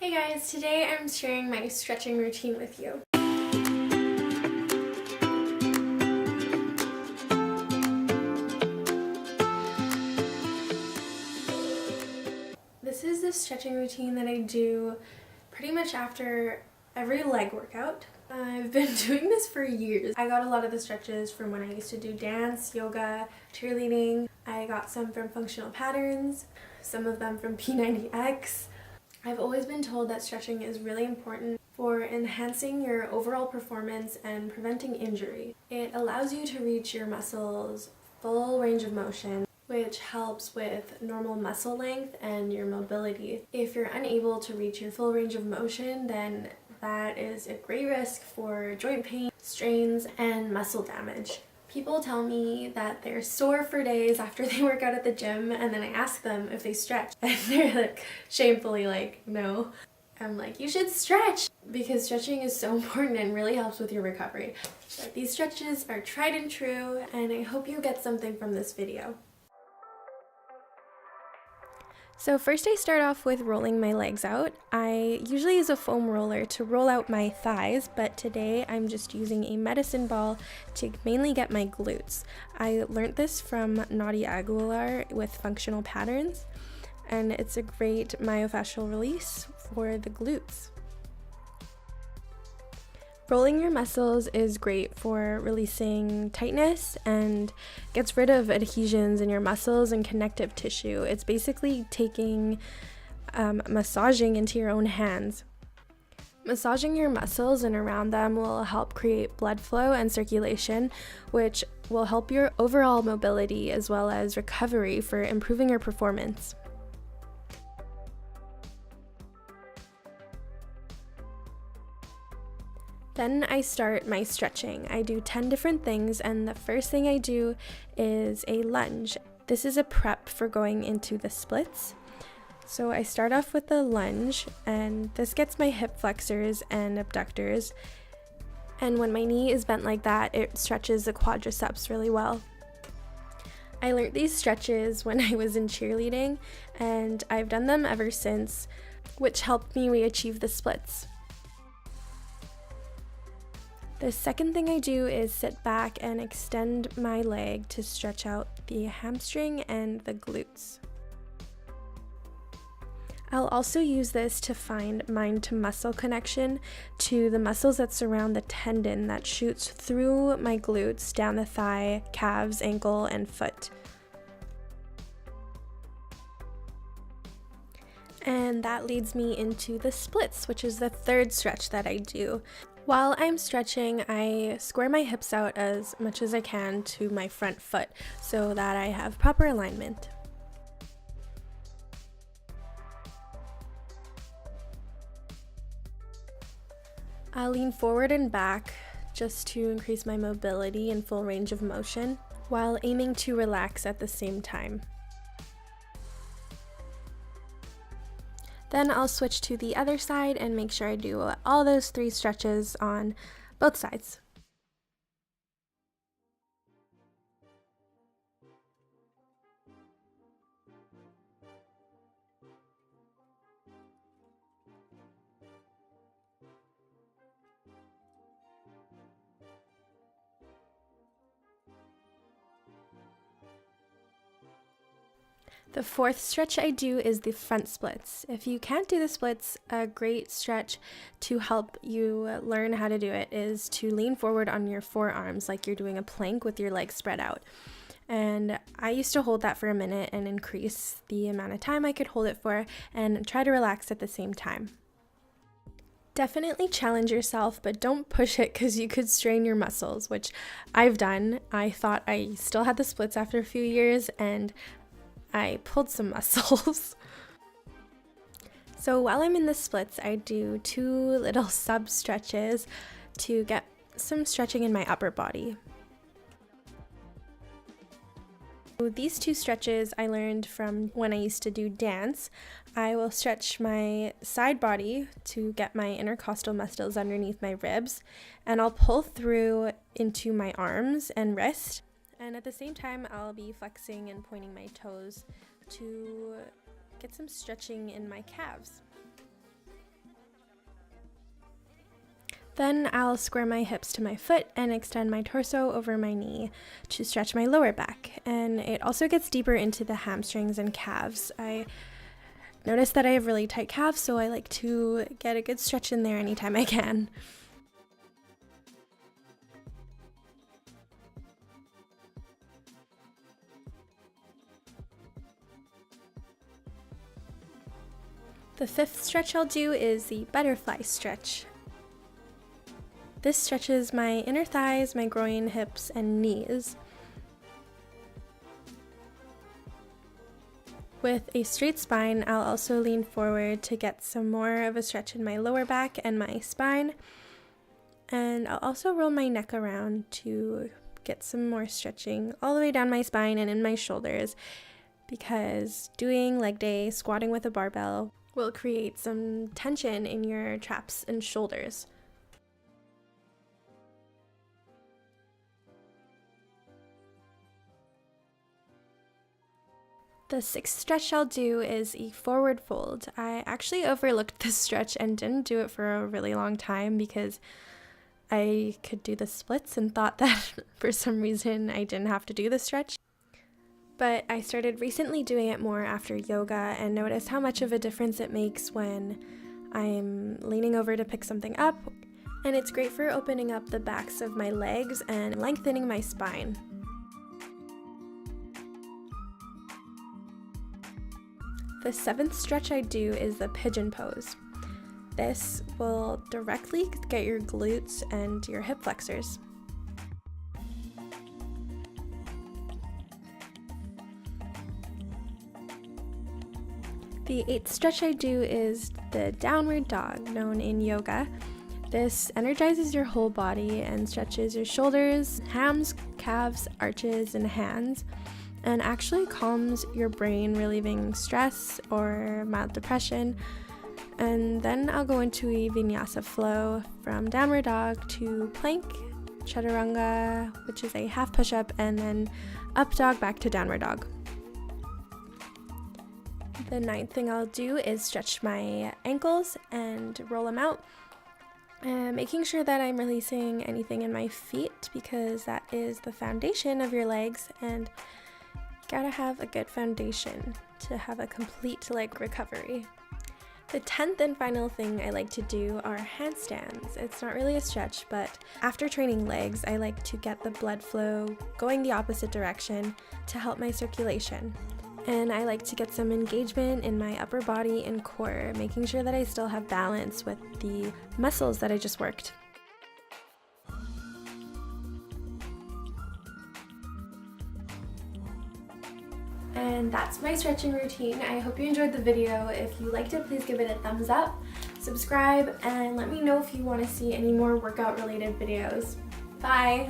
Hey guys, today I'm sharing my stretching routine with you. This is the stretching routine that I do pretty much after every leg workout. I've been doing this for years. I got a lot of the stretches from when I used to do dance, yoga, cheerleading. I got some from functional patterns, some of them from P90X. I've always been told that stretching is really important for enhancing your overall performance and preventing injury. It allows you to reach your muscles' full range of motion, which helps with normal muscle length and your mobility. If you're unable to reach your full range of motion, then that is a great risk for joint pain, strains, and muscle damage. People tell me that they're sore for days after they work out at the gym, and then I ask them if they stretch, and they're like shamefully like, no. I'm like, you should stretch, because stretching is so important and really helps with your recovery. But these stretches are tried and true, and I hope you get something from this video. So first I start off with rolling my legs out. I usually use a foam roller to roll out my thighs, but today I'm just using a medicine ball to mainly get my glutes. I learned this from Naudi Aguilar with functional patterns, and it's a great myofascial release for the glutes. Rolling your muscles is great for releasing tightness and gets rid of adhesions in your muscles and connective tissue. It's basically taking massaging into your own hands. Massaging your muscles and around them will help create blood flow and circulation, which will help your overall mobility as well as recovery for improving your performance. Then I start my stretching. I do 10 different things, and the first thing I do is a lunge. This is a prep for going into the splits. So I start off with the lunge, and this gets my hip flexors and abductors. And when my knee is bent like that, it stretches the quadriceps really well. I learned these stretches when I was in cheerleading, and I've done them ever since, which helped me achieve the splits. The second thing I do is sit back and extend my leg to stretch out the hamstring and the glutes. I'll also use this to find mind-to-muscle connection to the muscles that surround the tendon that shoots through my glutes down the thigh, calves, ankle, and foot. And that leads me into the splits, which is the third stretch that I do. While I'm stretching, I square my hips out as much as I can to my front foot so that I have proper alignment. I'll lean forward and back just to increase my mobility and full range of motion while aiming to relax at the same time. Then I'll switch to the other side and make sure I do all those 3 stretches on both sides. The fourth stretch I do is the front splits. If you can't do the splits, a great stretch to help you learn how to do it is to lean forward on your forearms like you're doing a plank with your legs spread out. And I used to hold that for a minute and increase the amount of time I could hold it for and try to relax at the same time. Definitely challenge yourself, but don't push it because you could strain your muscles, which I've done. I thought I still had the splits after a few years, and I pulled some muscles. So while I'm in the splits, I do 2 little sub stretches to get some stretching in my upper body. These 2 stretches I learned from when I used to do dance. I will stretch my side body to get my intercostal muscles underneath my ribs, and I'll pull through into my arms and wrist. And at the same time, I'll be flexing and pointing my toes to get some stretching in my calves. Then I'll square my hips to my foot and extend my torso over my knee to stretch my lower back. And it also gets deeper into the hamstrings and calves. I notice that I have really tight calves, so I like to get a good stretch in there anytime I can. The fifth stretch I'll do is the butterfly stretch. This stretches my inner thighs, my groin, hips, and knees. With a straight spine, I'll also lean forward to get some more of a stretch in my lower back and my spine. And I'll also roll my neck around to get some more stretching all the way down my spine and in my shoulders, because doing leg day, squatting with a barbell, will create some tension in your traps and shoulders. The sixth stretch I'll do is a forward fold. I actually overlooked this stretch and didn't do it for a really long time because I could do the splits and thought that for some reason I didn't have to do the stretch. But I started recently doing it more after yoga and noticed how much of a difference it makes when I'm leaning over to pick something up. And it's great for opening up the backs of my legs and lengthening my spine. The seventh stretch I do is the Pigeon Pose. This will directly get your glutes and your hip flexors. The eighth stretch I do is the downward dog, known in yoga. This energizes your whole body and stretches your shoulders, hams, calves, arches, and hands, and actually calms your brain, relieving stress or mild depression. And then I'll go into a vinyasa flow from downward dog to plank, chaturanga, which is a half push-up, and then up dog back to downward dog. The ninth thing I'll do is stretch my ankles and roll them out, making sure that I'm releasing anything in my feet because that is the foundation of your legs, and gotta have a good foundation to have a complete leg recovery. The 10th and final thing I like to do are handstands. It's not really a stretch, but after training legs, I like to get the blood flow going the opposite direction to help my circulation. And I like to get some engagement in my upper body and core, making sure that I still have balance with the muscles that I just worked. And that's my stretching routine. I hope you enjoyed the video. If you liked it, please give it a thumbs up, subscribe, and let me know if you want to see any more workout related videos. Bye!